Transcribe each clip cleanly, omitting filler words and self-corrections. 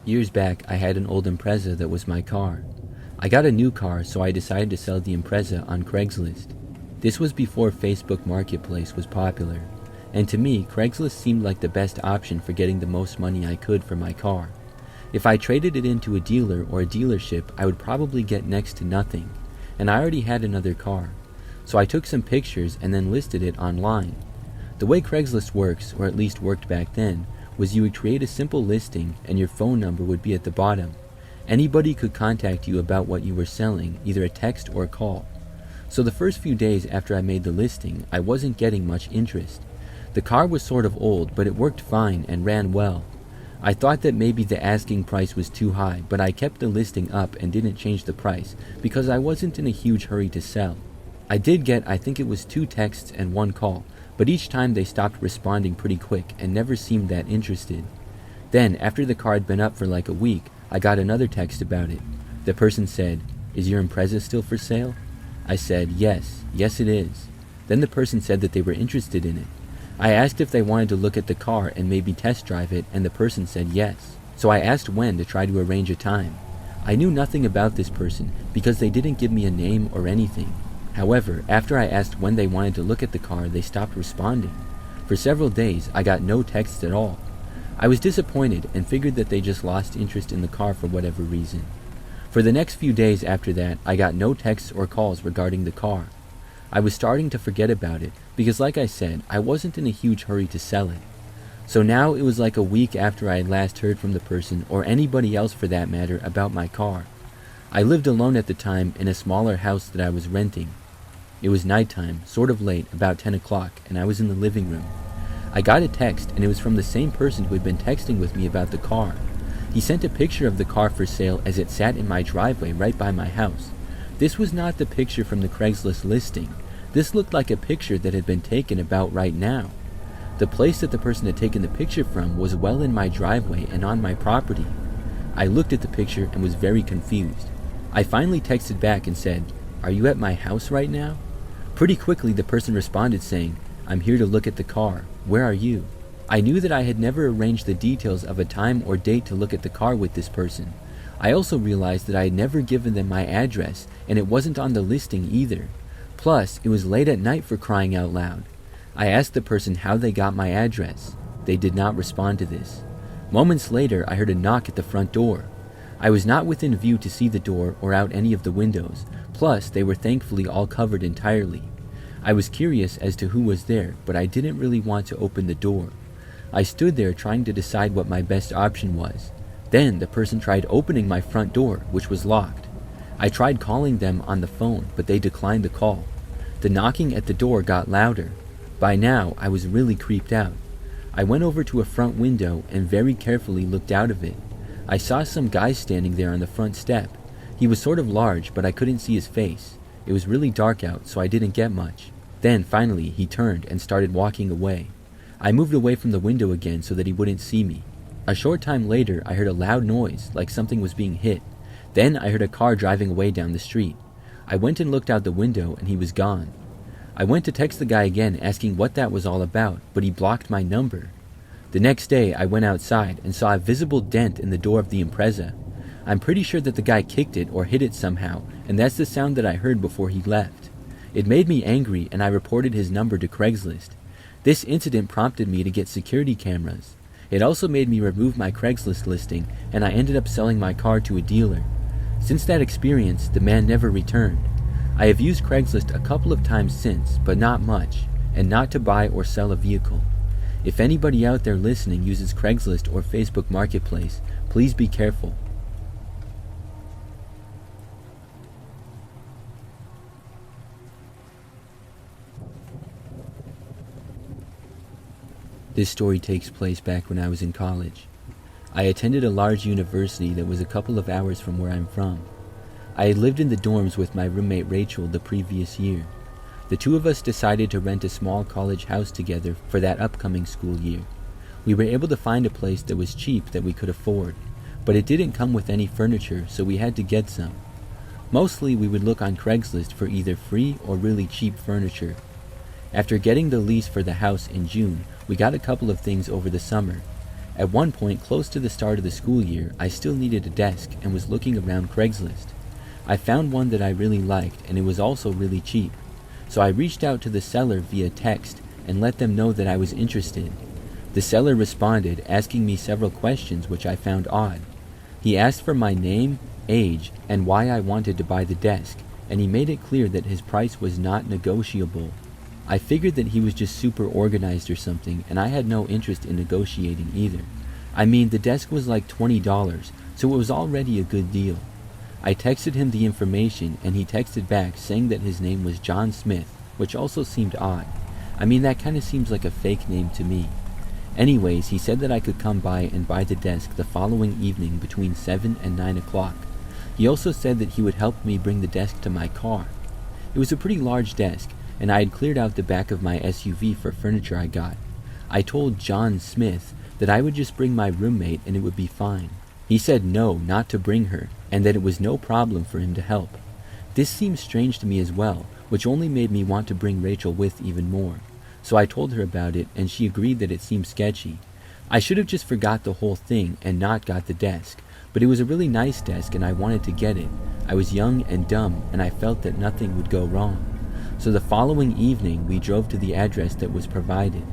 Years back, I had an old Impreza that was my car. I got a new car, so I decided to sell the Impreza on Craigslist. This was before Facebook Marketplace was popular, and to me, Craigslist seemed like the best option for getting the most money I could for my car. If I traded it into a dealer or a dealership, I would probably get next to nothing, and I already had another car. So I took some pictures and then listed it online. The way Craigslist works, or at least worked back then, was you would create a simple listing and your phone number would be at the bottom. Anybody could contact you about what you were selling, either a text or a call. So the first few days after I made the listing, I wasn't getting much interest. The car was sort of old, but it worked fine and ran well. I thought that maybe the asking price was too high, but I kept the listing up and didn't change the price because I wasn't in a huge hurry to sell. I did get, I think it was 2 texts and 1 call, but each time they stopped responding pretty quick and never seemed that interested. Then, after the car had been up for like a week, I got another text about it. The person said, "Is your Impreza still for sale?" I said, yes it is. Then the person said that they were interested in it. I asked if they wanted to look at the car and maybe test drive it, and the person said yes. So I asked when to try to arrange a time. I knew nothing about this person because they didn't give me a name or anything. However, after I asked when they wanted to look at the car, they stopped responding. For several days, I got no texts at all. I was disappointed and figured that they just lost interest in the car for whatever reason. For the next few days after that, I got no texts or calls regarding the car. I was starting to forget about it because, like I said, I wasn't in a huge hurry to sell it. So now it was like a week after I had last heard from the person, or anybody else for that matter, about my car. I lived alone at the time in a smaller house that I was renting. It was nighttime, sort of late, about 10 o'clock, and I was in the living room. I got a text, and it was from the same person who had been texting with me about the car. He sent a picture of the car for sale as it sat in my driveway right by my house. This was not the picture from the Craigslist listing. This looked like a picture that had been taken about right now. The place that the person had taken the picture from was well in my driveway and on my property. I looked at the picture and was very confused. I finally texted back and said, "Are you at my house right now?" Pretty quickly the person responded saying, "I'm here to look at the car. Where are you?" I knew that I had never arranged the details of a time or date to look at the car with this person. I also realized that I had never given them my address, and it wasn't on the listing either. Plus, it was late at night, for crying out loud. I asked the person how they got my address. They did not respond to this. Moments later, I heard a knock at the front door. I was not within view to see the door or out any of the windows. Plus, they were thankfully all covered entirely. I was curious as to who was there, but I didn't really want to open the door. I stood there trying to decide what my best option was. Then the person tried opening my front door, which was locked. I tried calling them on the phone, but they declined the call. The knocking at the door got louder. By now, I was really creeped out. I went over to a front window and very carefully looked out of it. I saw some guy standing there on the front step. He was sort of large, but I couldn't see his face. It was really dark out, so I didn't get much. Then, finally, he turned and started walking away. I moved away from the window again so that he wouldn't see me. A short time later, I heard a loud noise, like something was being hit. Then I heard a car driving away down the street. I went and looked out the window, and he was gone. I went to text the guy again asking what that was all about, but he blocked my number. The next day, I went outside and saw a visible dent in the door of the Impreza. I'm pretty sure that the guy kicked it or hit it somehow, and that's the sound that I heard before he left. It made me angry, and I reported his number to Craigslist. This incident prompted me to get security cameras. It also made me remove my Craigslist listing, and I ended up selling my car to a dealer. Since that experience, the man never returned. I have used Craigslist a couple of times since, but not much, and not to buy or sell a vehicle. If anybody out there listening uses Craigslist or Facebook Marketplace, please be careful. This story takes place back when I was in college. I attended a large university that was a couple of hours from where I'm from. I had lived in the dorms with my roommate Rachel the previous year. The two of us decided to rent a small college house together for that upcoming school year. We were able to find a place that was cheap that we could afford, but it didn't come with any furniture, so we had to get some. Mostly we would look on Craigslist for either free or really cheap furniture. After getting the lease for the house in June, we got a couple of things over the summer. At one point, close to the start of the school year, I still needed a desk and was looking around Craigslist. I found one that I really liked, and it was also really cheap. So I reached out to the seller via text and let them know that I was interested. The seller responded, asking me several questions which I found odd. He asked for my name, age, and why I wanted to buy the desk, and he made it clear that his price was not negotiable. I figured that he was just super organized or something, and I had no interest in negotiating either. I mean, the desk was like $20, so it was already a good deal. I texted him the information, and he texted back saying that his name was John Smith, which also seemed odd. I mean, that kind of seems like a fake name to me. Anyways, he said that I could come by and buy the desk the following evening between 7 and 9 o'clock. He also said that he would help me bring the desk to my car. It was a pretty large desk, and I had cleared out the back of my SUV for furniture I got. I told John Smith that I would just bring my roommate and it would be fine. He said no, not to bring her, and that it was no problem for him to help. This seemed strange to me as well, which only made me want to bring Rachel with even more. So I told her about it, and she agreed that it seemed sketchy. I should have just forgot the whole thing and not got the desk, but it was a really nice desk and I wanted to get it. I was young and dumb, and I felt that nothing would go wrong. So the following evening, we drove to the address that was provided.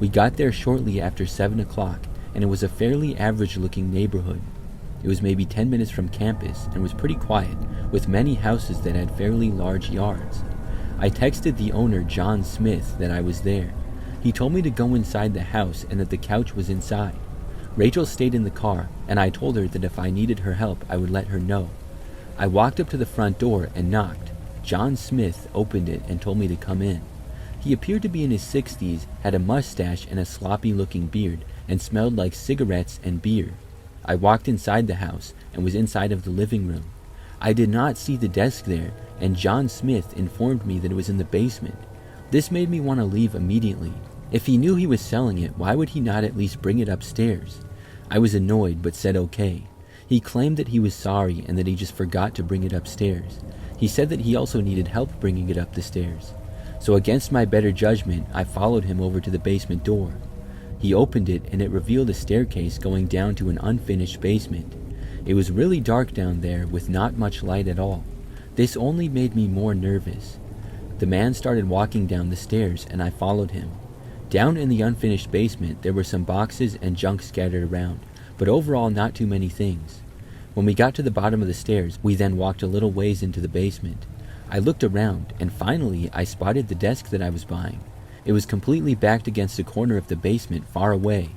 We got there shortly after 7 o'clock, and it was a fairly average-looking neighborhood. It was maybe 10 minutes from campus and was pretty quiet, with many houses that had fairly large yards. I texted the owner, John Smith, that I was there. He told me to go inside the house and that the couch was inside. Rachel stayed in the car, and I told her that if I needed her help, I would let her know. I walked up to the front door and knocked. John Smith opened it and told me to come in. He appeared to be in his 60s, had a mustache and a sloppy-looking beard, and smelled like cigarettes and beer. I walked inside the house and was inside of the living room. I did not see the desk there, and John Smith informed me that it was in the basement. This made me want to leave immediately. If he knew he was selling it, why would he not at least bring it upstairs? I was annoyed but said okay. He claimed that he was sorry and that he just forgot to bring it upstairs. He said that he also needed help bringing it up the stairs. So against my better judgment, I followed him over to the basement door. He opened it and it revealed a staircase going down to an unfinished basement. It was really dark down there with not much light at all. This only made me more nervous. The man started walking down the stairs and I followed him. Down in the unfinished basement, there were some boxes and junk scattered around, but overall not too many things. When we got to the bottom of the stairs, we then walked a little ways into the basement. I looked around, and finally I spotted the desk that I was buying. It was completely backed against a corner of the basement far away.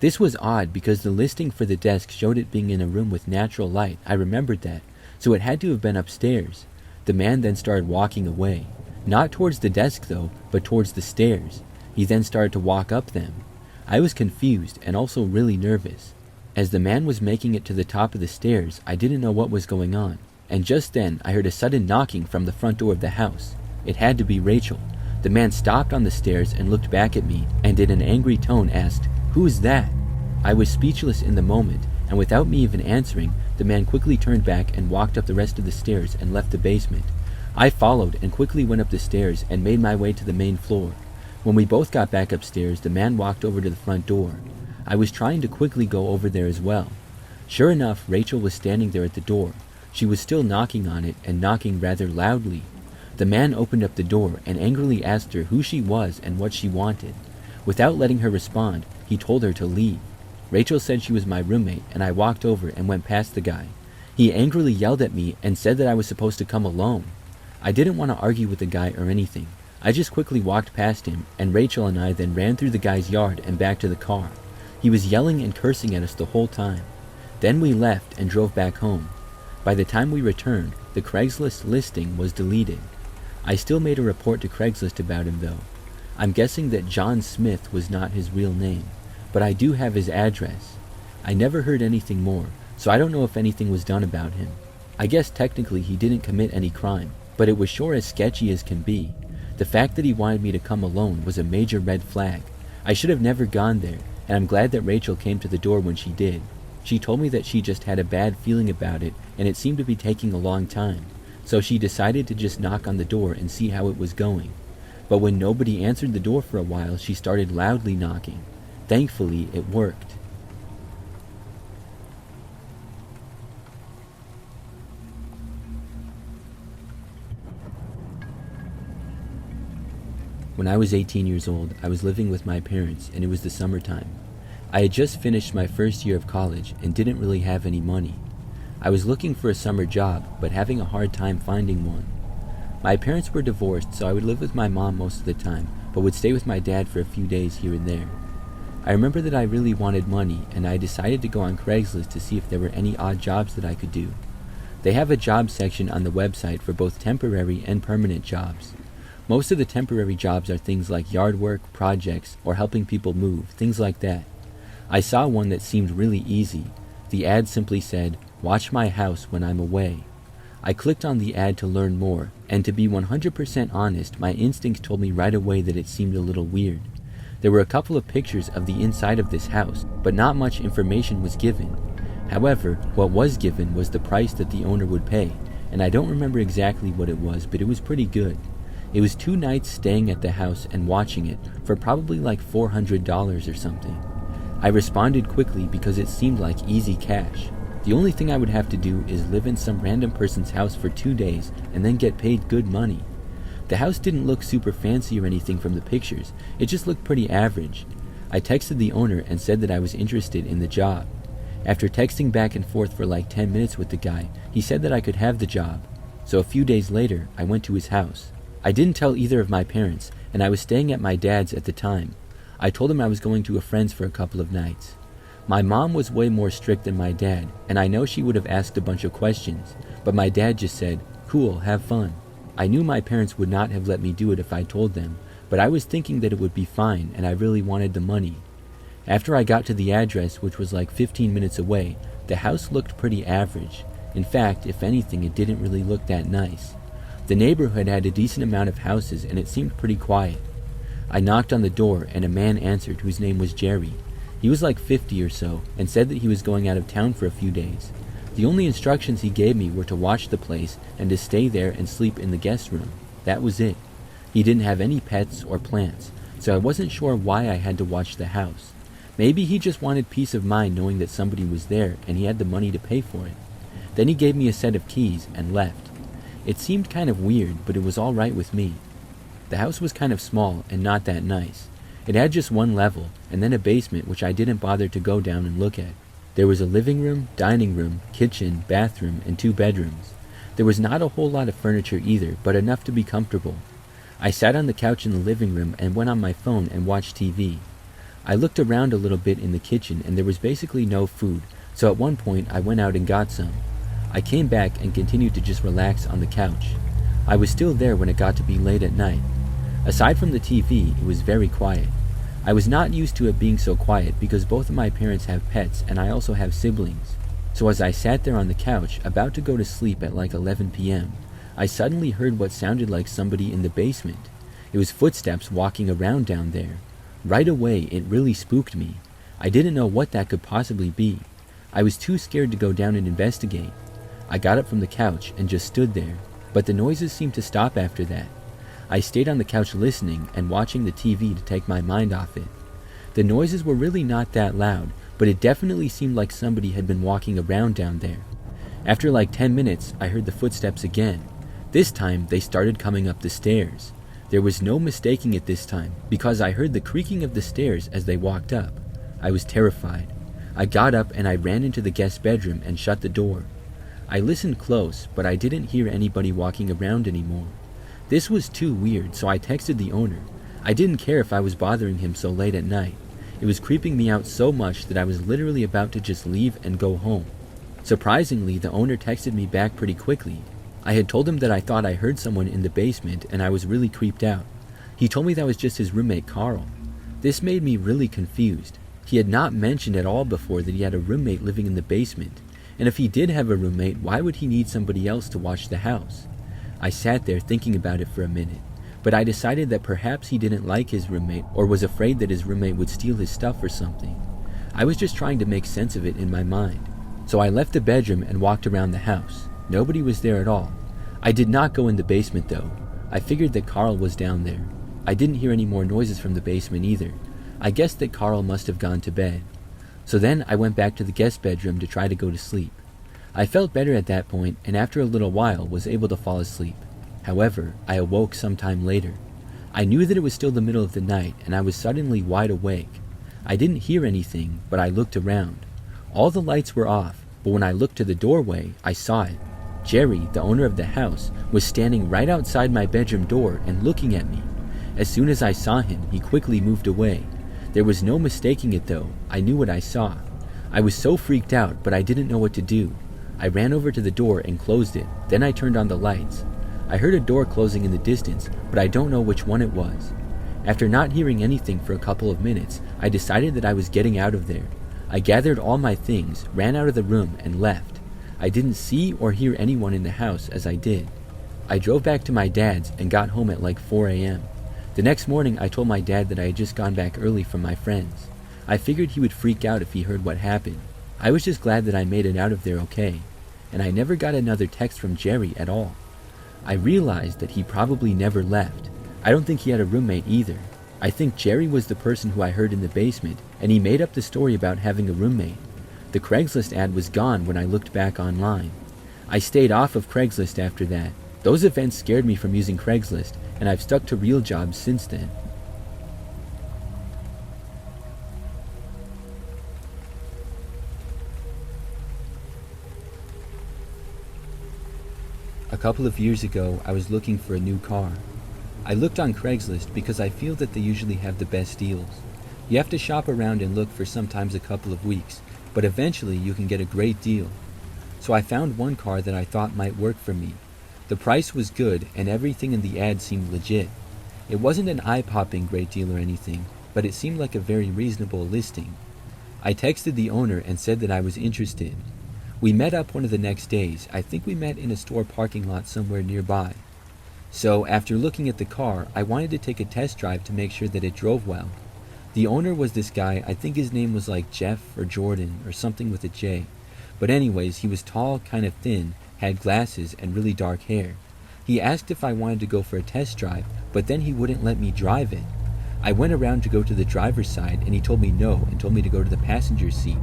This was odd because the listing for the desk showed it being in a room with natural light. I remembered that, so it had to have been upstairs. The man then started walking away. Not towards the desk though, but towards the stairs. He then started to walk up them. I was confused and also really nervous. As the man was making it to the top of the stairs, I didn't know what was going on, and just then I heard a sudden knocking from the front door of the house. It had to be Rachel. The man stopped on the stairs and looked back at me, and in an angry tone asked, "Who is that?" I was speechless in the moment, and without me even answering, the man quickly turned back and walked up the rest of the stairs and left the basement. I followed and quickly went up the stairs and made my way to the main floor. When we both got back upstairs, the man walked over to the front door. I was trying to quickly go over there as well. Sure enough, Rachel was standing there at the door. She was still knocking on it, and knocking rather loudly. The man opened up the door and angrily asked her who she was and what she wanted. Without letting her respond, he told her to leave. Rachel said she was my roommate, and I walked over and went past the guy. He angrily yelled at me and said that I was supposed to come alone. I didn't want to argue with the guy or anything. I just quickly walked past him, and Rachel and I then ran through the guy's yard and back to the car. He was yelling and cursing at us the whole time. Then we left and drove back home. By the time we returned, the Craigslist listing was deleted. I still made a report to Craigslist about him though. I'm guessing that John Smith was not his real name, but I do have his address. I never heard anything more, so I don't know if anything was done about him. I guess technically he didn't commit any crime, but it was sure as sketchy as can be. The fact that he wanted me to come alone was a major red flag. I should have never gone there, and I'm glad that Rachel came to the door when she did. She told me that she just had a bad feeling about it, and it seemed to be taking a long time, so she decided to just knock on the door and see how it was going. But when nobody answered the door for a while, she started loudly knocking. Thankfully, it worked. When I was 18 years old, I was living with my parents and it was the summertime. I had just finished my first year of college and didn't really have any money. I was looking for a summer job, but having a hard time finding one. My parents were divorced, so I would live with my mom most of the time, but would stay with my dad for a few days here and there. I remember that I really wanted money, and I decided to go on Craigslist to see if there were any odd jobs that I could do. They have a job section on the website for both temporary and permanent jobs. Most of the temporary jobs are things like yard work, projects, or helping people move, things like that. I saw one that seemed really easy. The ad simply said, "Watch my house when I'm away." I clicked on the ad to learn more, and to be 100% honest, my instincts told me right away that it seemed a little weird. There were a couple of pictures of the inside of this house, but not much information was given. However, what was given was the price that the owner would pay, and I don't remember exactly what it was, but it was pretty good. It was 2 nights staying at the house and watching it for probably like $400 or something. I responded quickly because it seemed like easy cash. The only thing I would have to do is live in some random person's house for 2 days and then get paid good money. The house didn't look super fancy or anything from the pictures, it just looked pretty average. I texted the owner and said that I was interested in the job. After texting back and forth for like 10 minutes with the guy, he said that I could have the job. So a few days later, I went to his house. I didn't tell either of my parents, and I was staying at my dad's at the time. I told him I was going to a friend's for a couple of nights. My mom was way more strict than my dad, and I know she would have asked a bunch of questions, but my dad just said, "Cool, have fun." I knew my parents would not have let me do it if I told them, but I was thinking that it would be fine, and I really wanted the money. After I got to the address, which was like 15 minutes away, the house looked pretty average. In fact, if anything, it didn't really look that nice. The neighborhood had a decent amount of houses and it seemed pretty quiet. I knocked on the door and a man answered whose name was Jerry. He was like 50 or so and said that he was going out of town for a few days. The only instructions he gave me were to watch the place and to stay there and sleep in the guest room. That was it. He didn't have any pets or plants, so I wasn't sure why I had to watch the house. Maybe he just wanted peace of mind knowing that somebody was there and he had the money to pay for it. Then he gave me a set of keys and left. It seemed kind of weird, but it was all right with me. The house was kind of small and not that nice. It had just 1 level, and then a basement which I didn't bother to go down and look at. There was a living room, dining room, kitchen, bathroom, and 2 bedrooms. There was not a whole lot of furniture either, but enough to be comfortable. I sat on the couch in the living room and went on my phone and watched TV. I looked around a little bit in the kitchen and there was basically no food, so at one point I went out and got some. I came back and continued to just relax on the couch. I was still there when it got to be late at night. Aside from the TV, it was very quiet. I was not used to it being so quiet because both of my parents have pets and I also have siblings. So as I sat there on the couch, about to go to sleep at like 11 p.m., I suddenly heard what sounded like somebody in the basement. It was footsteps walking around down there. Right away, it really spooked me. I didn't know what that could possibly be. I was too scared to go down and investigate. I got up from the couch and just stood there, but the noises seemed to stop after that. I stayed on the couch listening and watching the TV to take my mind off it. The noises were really not that loud, but it definitely seemed like somebody had been walking around down there. After like 10 minutes, I heard the footsteps again. This time, they started coming up the stairs. There was no mistaking it this time, because I heard the creaking of the stairs as they walked up. I was terrified. I got up and I ran into the guest bedroom and shut the door. I listened close, but I didn't hear anybody walking around anymore. This was too weird, so I texted the owner. I didn't care if I was bothering him so late at night. It was creeping me out so much that I was literally about to just leave and go home. Surprisingly, the owner texted me back pretty quickly. I had told him that I thought I heard someone in the basement and I was really creeped out. He told me that was just his roommate Carl. This made me really confused. He had not mentioned at all before that he had a roommate living in the basement. And if he did have a roommate, why would he need somebody else to watch the house? I sat there thinking about it for a minute, but I decided that perhaps he didn't like his roommate or was afraid that his roommate would steal his stuff or something. I was just trying to make sense of it in my mind. So I left the bedroom and walked around the house. Nobody was there at all. I did not go in the basement though. I figured that Carl was down there. I didn't hear any more noises from the basement either. I guessed that Carl must have gone to bed. So then I went back to the guest bedroom to try to go to sleep. I felt better at that point and after a little while was able to fall asleep. However, I awoke sometime later. I knew that it was still the middle of the night, and I was suddenly wide awake. I didn't hear anything, but I looked around. All the lights were off, but when I looked to the doorway, I saw it. Jerry, the owner of the house, was standing right outside my bedroom door and looking at me. As soon as I saw him, he quickly moved away. There was no mistaking it though. I knew what I saw. I was so freaked out, but I didn't know what to do. I ran over to the door and closed it. Then I turned on the lights. I heard a door closing in the distance, but I don't know which one it was. After not hearing anything for a couple of minutes, I decided that I was getting out of there. I gathered all my things, ran out of the room, and left. I didn't see or hear anyone in the house as I did. I drove back to my dad's and got home at like 4 a.m. The next morning, I told my dad that I had just gone back early from my friends. I figured he would freak out if he heard what happened. I was just glad that I made it out of there okay, and I never got another text from Jerry at all. I realized that he probably never left. I don't think he had a roommate either. I think Jerry was the person who I heard in the basement, and he made up the story about having a roommate. The Craigslist ad was gone when I looked back online. I stayed off of Craigslist after that. Those events scared me from using Craigslist, and I've stuck to real jobs since then. A couple of years ago, I was looking for a new car. I looked on Craigslist because I feel that they usually have the best deals. You have to shop around and look for sometimes a couple of weeks, but eventually you can get a great deal. So I found one car that I thought might work for me. The price was good and everything in the ad seemed legit. It wasn't an eye-popping great deal or anything, but it seemed like a very reasonable listing. I texted the owner and said that I was interested. We met up one of the next days. I think we met in a store parking lot somewhere nearby. So after looking at the car, I wanted to take a test drive to make sure that it drove well. The owner was this guy, I think his name was like Jeff or Jordan or something with a J. But anyways, he was tall, kind of thin, had glasses and really dark hair. He asked if I wanted to go for a test drive, but then he wouldn't let me drive it. I went around to go to the driver's side and he told me no and told me to go to the passenger seat.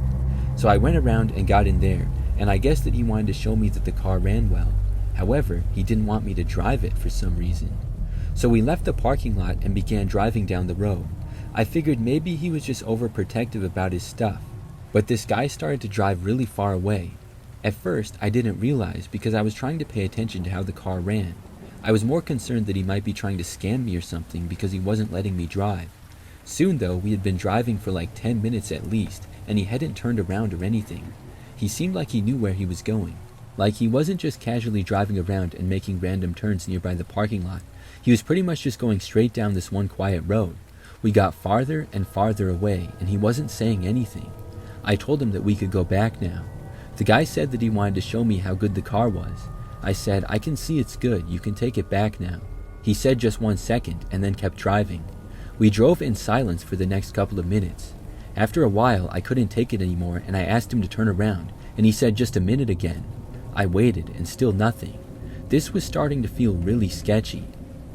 So I went around and got in there, and I guess that he wanted to show me that the car ran well. However, he didn't want me to drive it for some reason. So we left the parking lot and began driving down the road. I figured maybe he was just overprotective about his stuff. But this guy started to drive really far away. At first, I didn't realize because I was trying to pay attention to how the car ran. I was more concerned that he might be trying to scam me or something because he wasn't letting me drive. Soon though, we had been driving for like 10 minutes at least, and he hadn't turned around or anything. He seemed like he knew where he was going. Like he wasn't just casually driving around and making random turns nearby the parking lot. He was pretty much just going straight down this one quiet road. We got farther and farther away, and he wasn't saying anything. I told him that we could go back now. The guy said that he wanted to show me how good the car was. I said, I can see it's good, you can take it back now. He said just 1 second, and then kept driving. We drove in silence for the next couple of minutes. After a while, I couldn't take it anymore, and I asked him to turn around, and he said just a minute again. I waited, and still nothing. This was starting to feel really sketchy.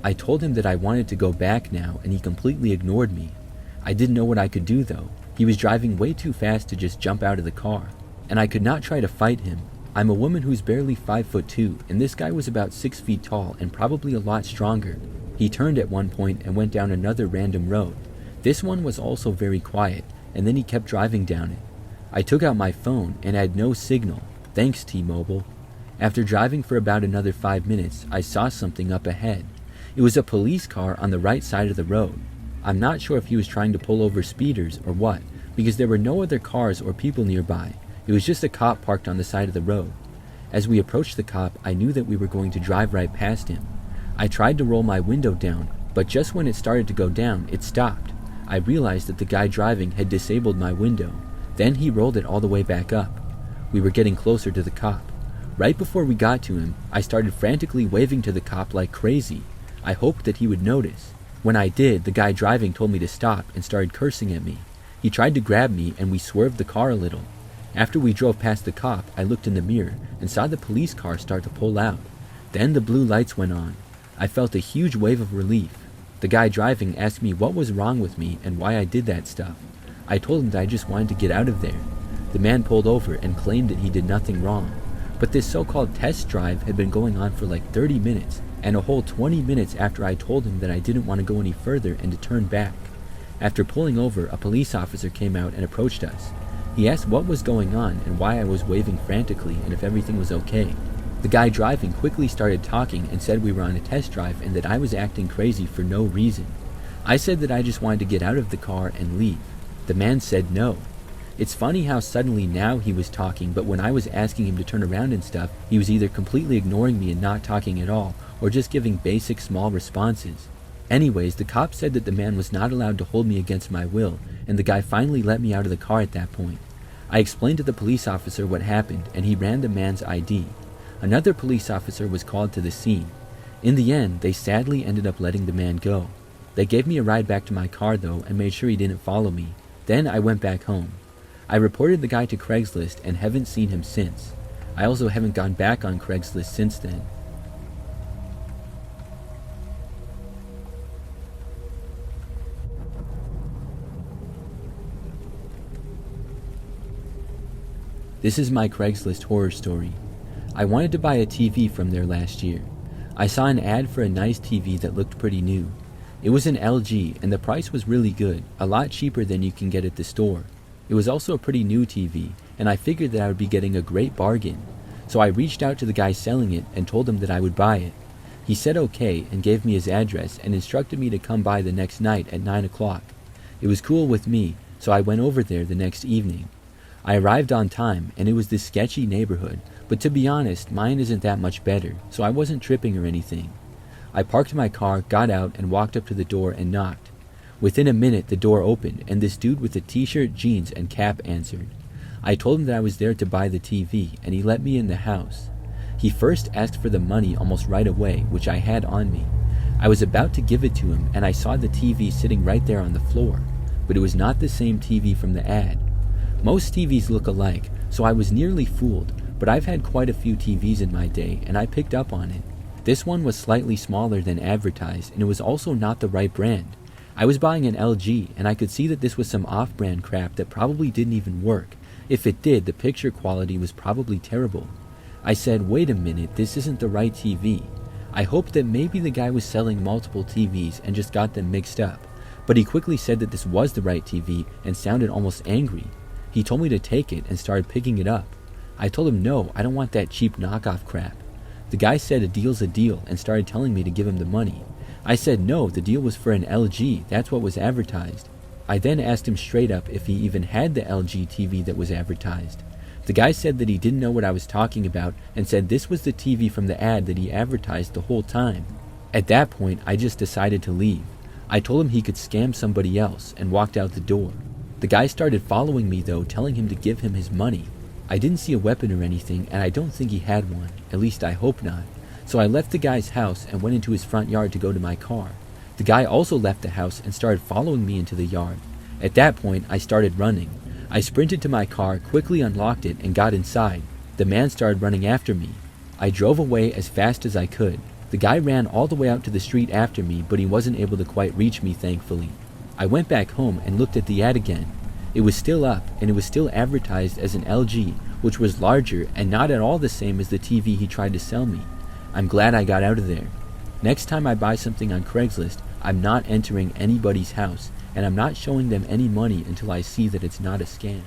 I told him that I wanted to go back now, and he completely ignored me. I didn't know what I could do though. He was driving way too fast to just jump out of the car, and I could not try to fight him. I'm a woman who's barely 5'2", and this guy was about 6 feet tall and probably a lot stronger. He turned at one point and went down another random road. This one was also very quiet, and then he kept driving down it. I took out my phone and had no signal. Thanks, T-Mobile. After driving for about another 5 minutes, I saw something up ahead. It was a police car on the right side of the road. I'm not sure if he was trying to pull over speeders or what, because there were no other cars or people nearby. It was just a cop parked on the side of the road. As we approached the cop, I knew that we were going to drive right past him. I tried to roll my window down, but just when it started to go down, it stopped. I realized that the guy driving had disabled my window. Then he rolled it all the way back up. We were getting closer to the cop. Right before we got to him, I started frantically waving to the cop like crazy. I hoped that he would notice. When I did, the guy driving told me to stop and started cursing at me. He tried to grab me and we swerved the car a little. After we drove past the cop, I looked in the mirror and saw the police car start to pull out. Then the blue lights went on. I felt a huge wave of relief. The guy driving asked me what was wrong with me and why I did that stuff. I told him that I just wanted to get out of there. The man pulled over and claimed that he did nothing wrong. But this so-called test drive had been going on for like 30 minutes, and a whole 20 minutes after I told him that I didn't want to go any further and to turn back. After pulling over, a police officer came out and approached us. He asked what was going on and why I was waving frantically and if everything was okay. The guy driving quickly started talking and said we were on a test drive and that I was acting crazy for no reason. I said that I just wanted to get out of the car and leave. The man said no. It's funny how suddenly now he was talking, but when I was asking him to turn around and stuff, he was either completely ignoring me and not talking at all, or just giving basic small responses. Anyways, the cop said that the man was not allowed to hold me against my will, and the guy finally let me out of the car at that point. I explained to the police officer what happened, and he ran the man's ID. Another police officer was called to the scene. In the end, they sadly ended up letting the man go. They gave me a ride back to my car though, and made sure he didn't follow me. Then I went back home. I reported the guy to Craigslist and haven't seen him since. I also haven't gone back on Craigslist since then. This is my Craigslist horror story. I wanted to buy a TV from there last year. I saw an ad for a nice TV that looked pretty new. It was an LG and the price was really good, a lot cheaper than you can get at the store. It was also a pretty new TV, and I figured that I would be getting a great bargain. So I reached out to the guy selling it and told him that I would buy it. He said okay and gave me his address and instructed me to come by the next night at 9 o'clock. It was cool with me, so I went over there the next evening. I arrived on time, and it was this sketchy neighborhood, but to be honest, mine isn't that much better, so I wasn't tripping or anything. I parked my car, got out, and walked up to the door and knocked. Within a minute, the door opened, and this dude with a t-shirt, jeans, and cap answered. I told him that I was there to buy the TV, and he let me in the house. He first asked for the money almost right away, which I had on me. I was about to give it to him, and I saw the TV sitting right there on the floor, but it was not the same TV from the ad. Most TVs look alike, so I was nearly fooled, but I've had quite a few TVs in my day, and I picked up on it. This one was slightly smaller than advertised, and it was also not the right brand. I was buying an LG, and I could see that this was some off-brand crap that probably didn't even work. If it did, the picture quality was probably terrible. I said, wait a minute, this isn't the right TV. I hoped that maybe the guy was selling multiple TVs and just got them mixed up, but he quickly said that this was the right TV and sounded almost angry. He told me to take it and started picking it up. I told him no, I don't want that cheap knockoff crap. The guy said a deal's a deal and started telling me to give him the money. I said no, the deal was for an LG, that's what was advertised. I then asked him straight up if he even had the LG TV that was advertised. The guy said that he didn't know what I was talking about and said this was the TV from the ad that he advertised the whole time. At that point, I just decided to leave. I told him he could scam somebody else and walked out the door. The guy started following me though, telling him to give him his money. I didn't see a weapon or anything, and I don't think he had one, at least I hope not. So I left the guy's house and went into his front yard to go to my car. The guy also left the house and started following me into the yard. At that point, I started running. I sprinted to my car, quickly unlocked it, and got inside. The man started running after me. I drove away as fast as I could. The guy ran all the way out to the street after me, but he wasn't able to quite reach me, thankfully. I went back home and looked at the ad again. It was still up, and it was still advertised as an LG, which was larger and not at all the same as the TV he tried to sell me. I'm glad I got out of there. Next time I buy something on Craigslist, I'm not entering anybody's house, and I'm not showing them any money until I see that it's not a scam.